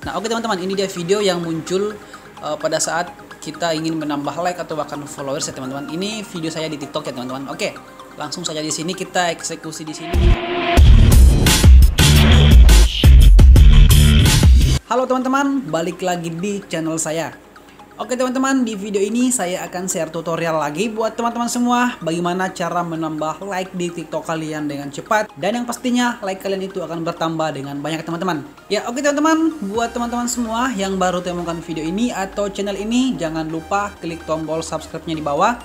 Nah, oke teman-teman, ini dia video yang muncul pada saat kita ingin menambah like atau bahkan followers ya teman-teman. Ini video saya di TikTok ya teman-teman. Oke, langsung saja di sini kita eksekusi di sini. Halo teman-teman, balik lagi di channel saya. Oke teman-teman, di video ini saya akan share tutorial lagi buat teman-teman semua bagaimana cara menambah like di TikTok kalian dengan cepat, dan yang pastinya like kalian itu akan bertambah dengan banyak teman-teman. Ya oke teman-teman, buat teman-teman semua yang baru temukan video ini atau channel ini, jangan lupa klik tombol subscribe-nya di bawah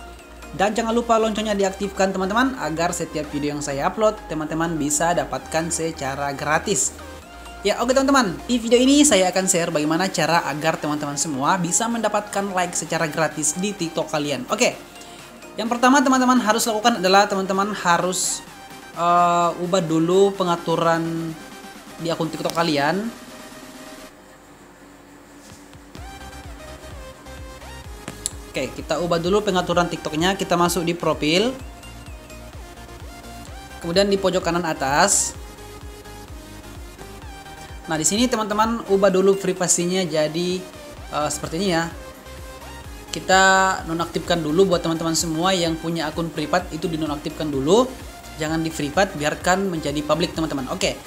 dan jangan lupa loncengnya diaktifkan teman-teman agar setiap video yang saya upload teman-teman bisa dapatkan secara gratis. Ya oke teman-teman, di video ini saya akan share bagaimana cara agar teman-teman semua bisa mendapatkan like secara gratis di TikTok kalian. Oke, yang pertama teman-teman harus lakukan adalah teman-teman harus ubah dulu pengaturan di akun TikTok kalian. Oke, kita ubah dulu pengaturan TikToknya, kita masuk di profil, kemudian di pojok kanan atas. Nah, di sini teman-teman ubah dulu privasinya jadi seperti ini ya. Kita nonaktifkan dulu buat teman-teman semua yang punya akun privat, itu dinonaktifkan dulu. Jangan di privat, biarkan menjadi public teman-teman. Oke.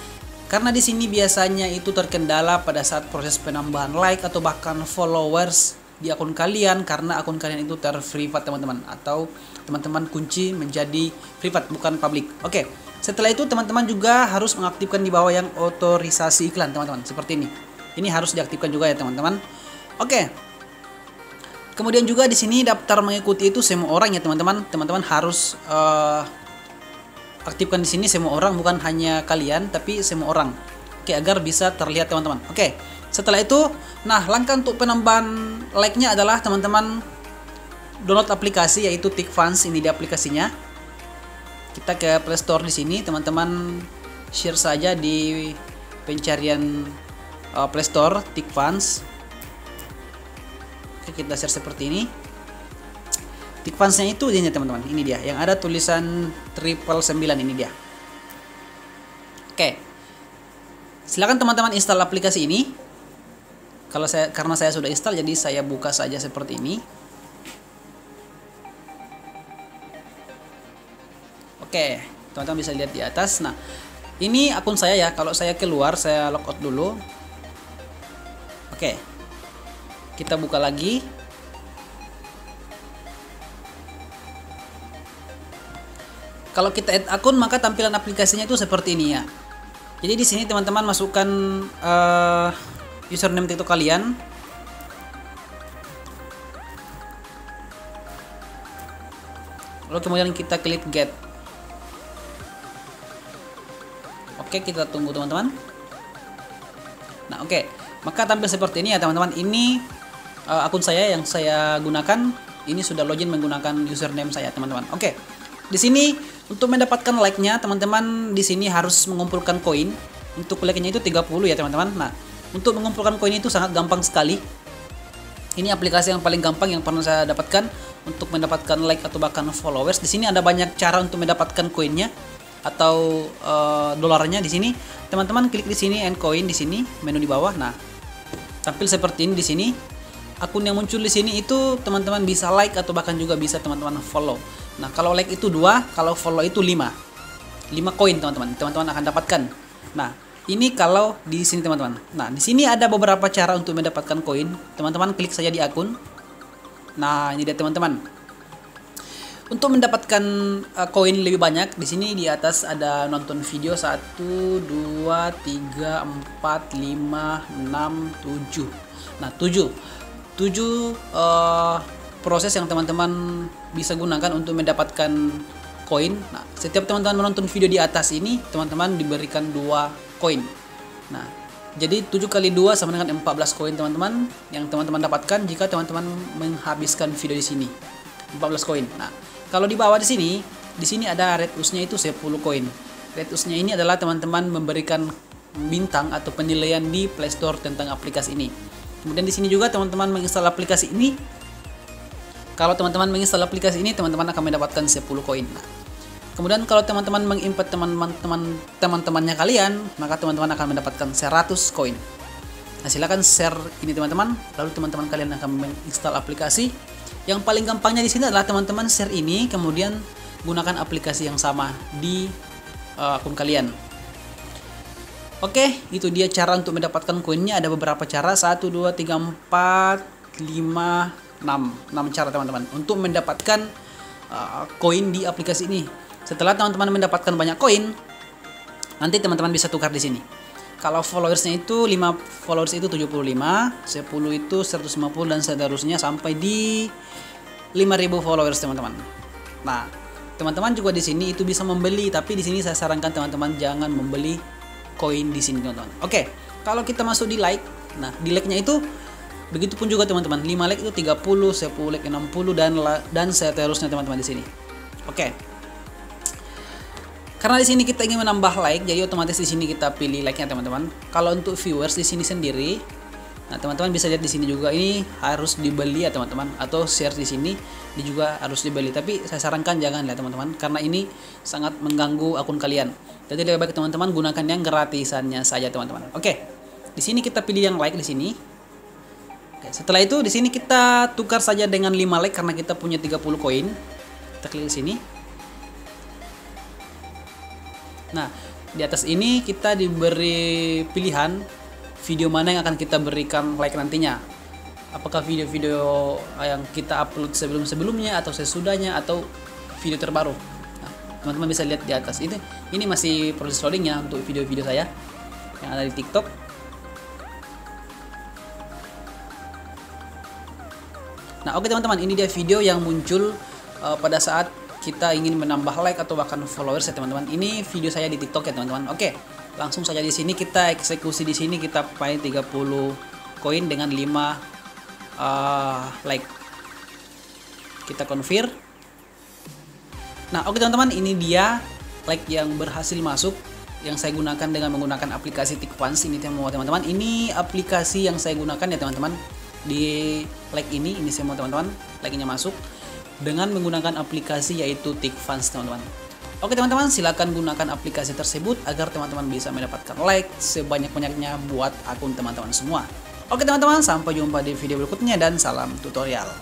Karena di sini biasanya itu terkendala pada saat proses penambahan like atau bahkan followers di akun kalian karena akun kalian itu terprivat teman-teman, atau teman-teman kunci menjadi privat bukan public. Oke. Setelah itu teman-teman juga harus mengaktifkan di bawah yang otorisasi iklan teman-teman, seperti ini. Ini harus diaktifkan juga ya teman-teman. Oke. Kemudian juga di sini daftar mengikuti itu semua orang ya teman-teman. Teman-teman harus aktifkan di sini semua orang, bukan hanya kalian tapi semua orang. Oke, agar bisa terlihat teman-teman. Oke. Setelah itu, nah langkah untuk penambahan like-nya adalah teman-teman download aplikasi yaitu TikFans. Ini di aplikasinya. Kita ke Play Store di sini, teman-teman share saja di pencarian Play Store TikFans. Oke, kita share seperti ini. TikFans-nya itu dia teman-teman, ini dia yang ada tulisan 999, ini dia. Oke. Silakan teman-teman install aplikasi ini. Karena saya sudah install, jadi saya buka saja seperti ini. Oke, teman-teman bisa lihat di atas. Nah, ini akun saya ya. Kalau saya keluar, saya logout dulu. Oke, kita buka lagi. Kalau kita add akun, maka tampilan aplikasinya itu seperti ini ya. Jadi di sini teman-teman masukkan username TikTok kalian. Lalu kemudian kita klik get. Oke, kita tunggu teman-teman. Nah, oke. Maka tampil seperti ini ya teman-teman. Ini akun saya yang saya gunakan. Ini sudah login menggunakan username saya teman-teman. Oke. Di sini untuk mendapatkan like-nya teman-teman di sini harus mengumpulkan koin. Untuk like-nya itu 30 ya teman-teman. Nah, untuk mengumpulkan koin itu sangat gampang sekali. Ini aplikasi yang paling gampang yang pernah saya dapatkan untuk mendapatkan like atau bahkan followers. Di sini ada banyak cara untuk mendapatkan koinnya atau dolarnya. Di sini teman-teman klik di sini and coin di sini menu di bawah. Nah, tampil seperti ini di sini. Akun yang muncul di sini itu teman-teman bisa like atau bahkan juga bisa teman-teman follow. Nah, kalau like itu 2, kalau follow itu 5. 5 koin teman-teman. Teman-teman akan dapatkan. Nah, ini kalau di sini teman-teman. Nah, di sini ada beberapa cara untuk mendapatkan koin. Teman-teman klik saja di akun. Nah, ini dia teman-teman. Untuk mendapatkan koin lebih banyak, di sini di atas ada nonton video 1, 2, 3, 4, 5, 6, 7. Nah, 7 proses yang teman-teman bisa gunakan untuk mendapatkan koin. Nah, setiap teman-teman menonton video di atas ini, teman-teman diberikan 2 koin. Nah, jadi 7 kali 2 sama dengan 14 koin teman-teman yang teman-teman dapatkan jika teman-teman menghabiskan video di sini. 14 koin. Nah, kalau di bawah di sini ada red us-nya itu 10 koin. Red us-nya ini adalah teman-teman memberikan bintang atau penilaian di Play Store tentang aplikasi ini. Kemudian di sini juga teman-teman menginstal aplikasi ini. Kalau teman-teman menginstal aplikasi ini, teman-teman akan mendapatkan 10 koin. Nah, kemudian kalau teman-teman mengimport teman-temannya kalian, maka teman-teman akan mendapatkan 100 koin. Nah, silakan share ini teman-teman, lalu teman-teman kalian akan menginstal aplikasi. Yang paling gampangnya di sini adalah teman-teman share ini, kemudian gunakan aplikasi yang sama di akun kalian. Oke, itu dia cara untuk mendapatkan koinnya. Ada beberapa cara, 1, 2, 3, 4, 5, 6 cara teman-teman untuk mendapatkan koin di aplikasi ini. Setelah teman-teman mendapatkan banyak koin, nanti teman-teman bisa tukar di sini. Kalau followersnya itu 5 followers itu 75, 10 itu 150 dan seterusnya sampai di 5.000 followers teman-teman. Nah, teman-teman juga di sini itu bisa membeli, tapi di sini saya sarankan teman-teman jangan membeli koin di sini teman-teman. Oke, kalau kita masuk di like, nah di like-nya itu begitupun juga teman-teman. 5 like itu 30, 10 like 60 dan seterusnya teman-teman di sini. Oke. Karena di sini kita ingin menambah like, jadi otomatis di sini kita pilih like-nya teman-teman. Kalau untuk viewers di sini sendiri, nah teman-teman bisa lihat di sini juga ini harus dibeli ya teman-teman, atau share di sini ini juga harus dibeli. Tapi saya sarankan jangan ya teman-teman, karena ini sangat mengganggu akun kalian. Jadi lebih baik teman-teman gunakan yang gratisannya saja teman-teman. Oke. Di sini kita pilih yang like di sini. Oke, setelah itu di sini kita tukar saja dengan 5 like karena kita punya 30 koin. Kita klik di sini. Nah, di atas ini kita diberi pilihan video mana yang akan kita berikan like nantinya. Apakah video-video yang kita upload sebelum-sebelumnya atau sesudahnya atau video terbaru. Nah, teman-teman bisa lihat di atas. Ini masih proses loading ya untuk video-video saya yang ada di TikTok. Nah, oke teman-teman, ini dia video yang muncul pada saat kita ingin menambah like atau bahkan followers ya teman-teman. Ini video saya di TikTok ya teman-teman. Oke, langsung saja di sini kita eksekusi di sini, kita pakai 30 koin dengan 5 like. Kita confirm. Nah, oke teman-teman, ini dia like yang berhasil masuk yang saya gunakan dengan menggunakan aplikasi TikFans ini teman-teman. Ini aplikasi yang saya gunakan ya teman-teman. Di like ini semua teman-teman, like-nya masuk dengan menggunakan aplikasi yaitu TikFans teman-teman. Oke teman-teman, silakan gunakan aplikasi tersebut agar teman-teman bisa mendapatkan like sebanyak-banyaknya buat akun teman-teman semua. Oke teman-teman, sampai jumpa di video berikutnya dan salam tutorial.